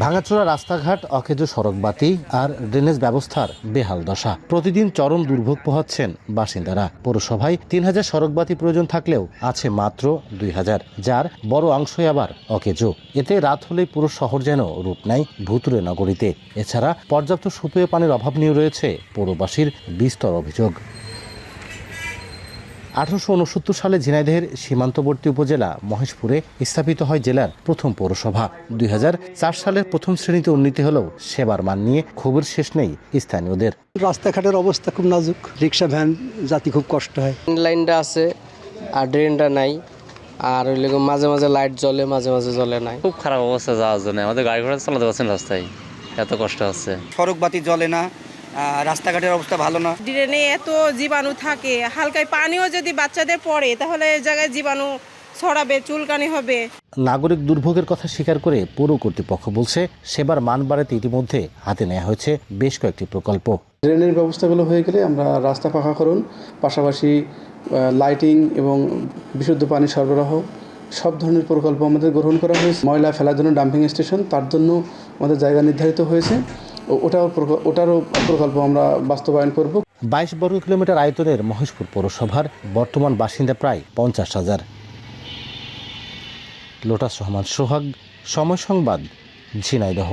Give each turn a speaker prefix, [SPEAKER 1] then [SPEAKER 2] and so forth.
[SPEAKER 1] ভাঙাচোরা রাস্তাঘাট, অকেজো সড়কবাতি আর ড্রেনেজ ব্যবস্থার বেহাল দশা। প্রতিদিন চরম দুর্ভোগ পোহাচ্ছেন বাসিন্দারা। পৌরসভায় ৩,০০০ সড়কবাতি প্রয়োজন থাকলেও আছে মাত্র ২,০০০, যার বড় অংশই আবার অকেজো। এতে রাত হলেই পুরো শহর যেন রূপ নেয় ভুতুড়ে নগরীতে। এছাড়া পর্যাপ্ত সুপেয় পানির অভাব নিয়ে রয়েছে পৌরবাসীর বিস্তর অভিযোগ। ১৮৬৯ সালে ঝিনাইদহের সীমান্তবর্তী উপজেলা মহেশপুরে স্থাপিত হয় জেলার প্রথম পৌরসভা। ২০০৪ সালের প্রথম শ্রেণীতে উন্নীত হলেও সেবার মান নিয়ে ক্ষোভের শেষ নেই স্থানীয়দের।
[SPEAKER 2] রাস্তাঘাটের অবস্থা খুব নাজুক, রিক্সা ভ্যান যাতে খুব কষ্ট হয়।
[SPEAKER 3] লাইনটা আছে আর ড্রেনটা নাই, আর ওই মাঝে মাঝে লাইট জ্বলে, মাঝে মাঝে জ্বলে নাই।
[SPEAKER 4] খুব খারাপ অবস্থা যাওয়ার জন্য আমাদের গাড়ি ঘোড়া চালাতে পারছেন রাস্তায়, এত কষ্ট হচ্ছে।
[SPEAKER 5] সড়ক বাতি জ্বলে না, রাস্তাঘাটের অবস্থা ভালো না।
[SPEAKER 6] ড্রেনে এত জীবাণু থাকে, হালকায় পানিও যদি বাচ্চাদের পড়ে তাহলে এই জায়গায় জীবাণু ছড়াবে, চুলকানি হবে।
[SPEAKER 1] নাগরিক দুর্ভোগের কথা স্বীকার করে পৌর কর্তৃপক্ষ বলছে, সেবার মান বাড়াতে ইতিমধ্যে হাতে নেওয়া হয়েছে বেশ কয়েকটি প্রকল্প।
[SPEAKER 7] ড্রেনের ব্যবস্থাগুলো হয়ে গেলে আমরা রাস্তা পাকাকরণ, পাশাপাশি লাইটিং এবং বিশুদ্ধ পানি সরবরাহ সব ধরনের প্রকল্প আমাদের গ্রহণ করা হয়েছে। ময়লা ফেলার জন্য ডাম্পিং স্টেশন, তার জন্য আমাদের জায়গা নির্ধারিত হয়েছে। ওটারও প্রকল্প আমরা বাস্তবায়ন করব।
[SPEAKER 1] ২২ বর্গ কিলোমিটার আয়তনের মহেশপুর পৌরসভার বর্তমান বাসিন্দা প্রায় ৫০,০০০। লোটাস রহমান সোহাগ, সময় সংবাদ, ঝিনাইদহ।